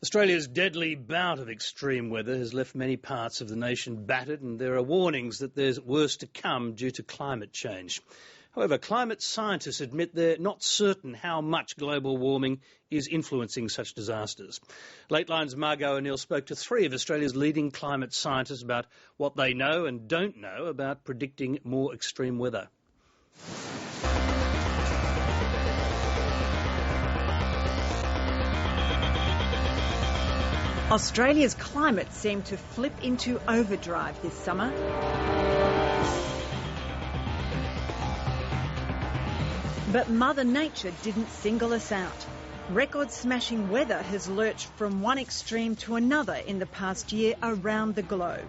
Australia's deadly bout of extreme weather has left many parts of the nation battered, and there are warnings that there's worse to come due to climate change. However, climate scientists admit they're not certain how much global warming is influencing such disasters. Late Line's Margot O'Neill spoke to three of Australia's leading climate scientists about what they know and don't know about predicting more extreme weather. Australia's climate seemed to flip into overdrive this summer. But Mother Nature didn't single us out. Record-smashing weather has lurched from one extreme to another in the past year around the globe.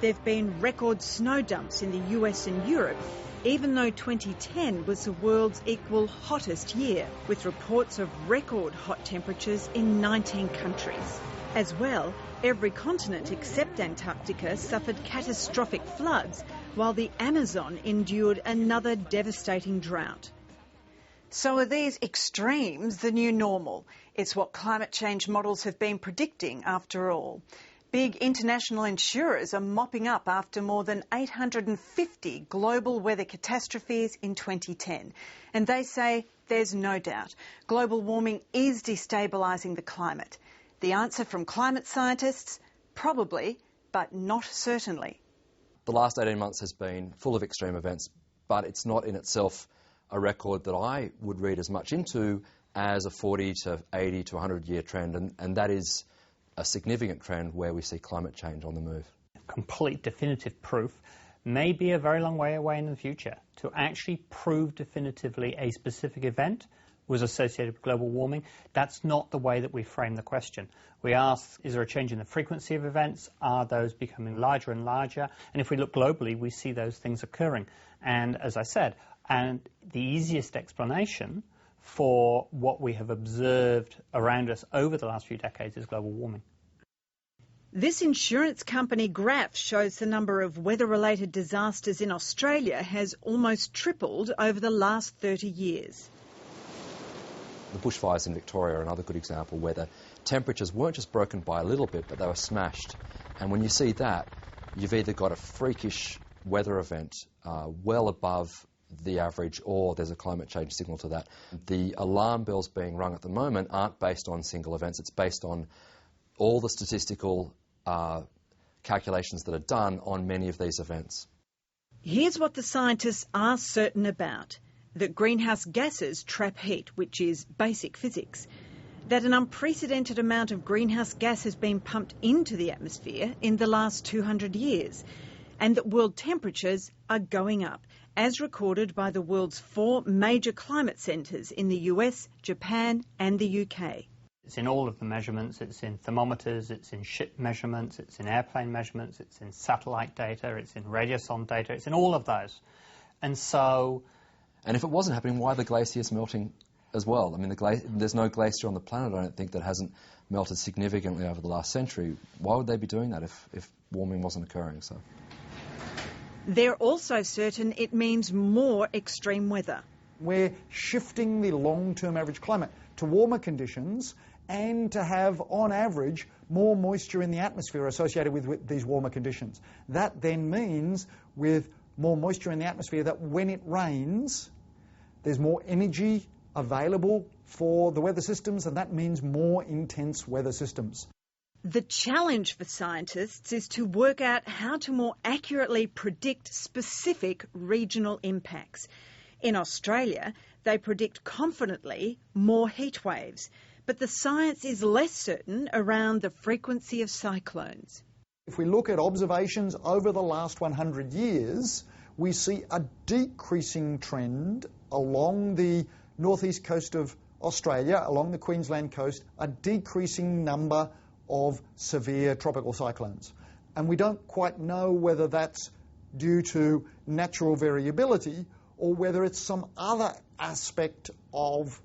There have been record snow dumps in the US and Europe, even though 2010 was the world's equal hottest year, with reports of record hot temperatures in 19 countries. As well, every continent except Antarctica suffered catastrophic floods, while the Amazon endured another devastating drought. So are these extremes the new normal? It's what climate change models have been predicting after all. Big international insurers are mopping up after more than 850 global weather catastrophes in 2010. And they say there's no doubt global warming is destabilising the climate. The answer from climate scientists? Probably, but not certainly. The last 18 months has been full of extreme events, but it's not in itself a record that I would read as much into as a 40 to 80 to 100-year trend, and that is a significant trend where we see climate change on the move. Complete definitive proof may be a very long way away in the future. To actually prove definitively a specific event was associated with global warming, that's not the way that we frame the question. We ask, is there a change in the frequency of events? Are those becoming larger and larger? And if we look globally, we see those things occurring. And as I said, and the easiest explanation for what we have observed around us over the last few decades is global warming. This insurance company graph shows the number of weather-related disasters in Australia has almost tripled over the last 30 years. The bushfires in Victoria are another good example where the temperatures weren't just broken by a little bit, but they were smashed. And when you see that, you've either got a freakish weather event well above the average, or there's a climate change signal to that. The alarm bells being rung at the moment aren't based on single events. It's based on all the statistical calculations that are done on many of these events. Here's what the scientists are certain about. That greenhouse gases trap heat, which is basic physics. That an unprecedented amount of greenhouse gas has been pumped into the atmosphere in the last 200 years. And that world temperatures are going up, as recorded by the world's 4 major climate centres in the US, Japan and the UK. It's in all of the measurements. It's in thermometers, it's in ship measurements, it's in airplane measurements, it's in satellite data, it's in radiosonde data, it's in all of those. And so... And if it wasn't happening, why are the glaciers melting as well? I mean, there's no glacier on the planet, I don't think, that hasn't melted significantly over the last century. Why would they be doing that if warming wasn't occurring? So they're also certain it means more extreme weather. We're shifting the long-term average climate to warmer conditions and to have, on average, more moisture in the atmosphere associated with these warmer conditions. That then means, with more moisture in the atmosphere, that when it rains, there's more energy available for the weather systems, and that means more intense weather systems. The challenge for scientists is to work out how to more accurately predict specific regional impacts. In Australia, they predict confidently more heat waves, but the science is less certain around the frequency of cyclones. If we look at observations over the last 100 years, we see a decreasing trend along the northeast coast of Australia, along the Queensland coast, a decreasing number of severe tropical cyclones. And we don't quite know whether that's due to natural variability or whether it's some other aspect of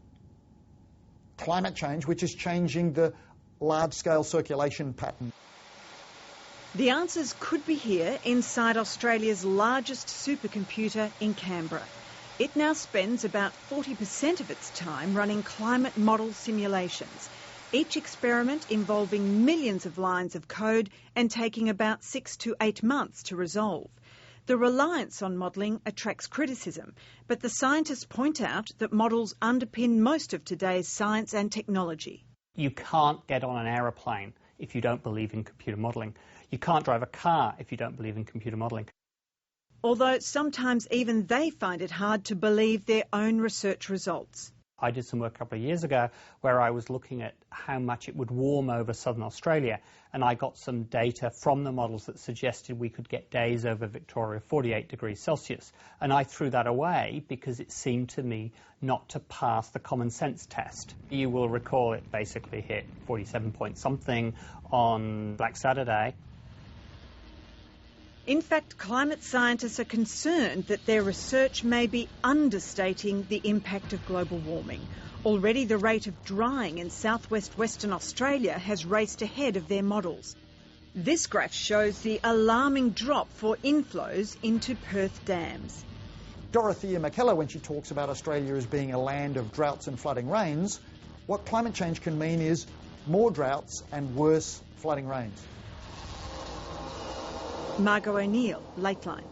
climate change which is changing the large-scale circulation pattern. The answers could be here inside Australia's largest supercomputer in Canberra. It now spends about 40% of its time running climate model simulations. each experiment involving millions of lines of code and taking about 6 to 8 months to resolve. The reliance on modelling attracts criticism, but the scientists point out that models underpin most of today's science and technology. You can't get on an aeroplane if you don't believe in computer modelling. You can't drive a car if you don't believe in computer modelling. Although sometimes even they find it hard to believe their own research results. I did some work a couple of years ago where I was looking at how much it would warm over southern Australia, and I got some data from the models that suggested we could get days over Victoria 48 degrees Celsius, and I threw that away because it seemed to me not to pass the common sense test. You will recall it basically hit 47 point something on Black Saturday. In fact, climate scientists are concerned that their research may be understating the impact of global warming. Already the rate of drying in southwest Western Australia has raced ahead of their models. This graph shows the alarming drop for inflows into Perth dams. Dorothea McKellar, when she talks about Australia as being a land of droughts and flooding rains, what climate change can mean is more droughts and worse flooding rains. Margot O'Neill, Lateline.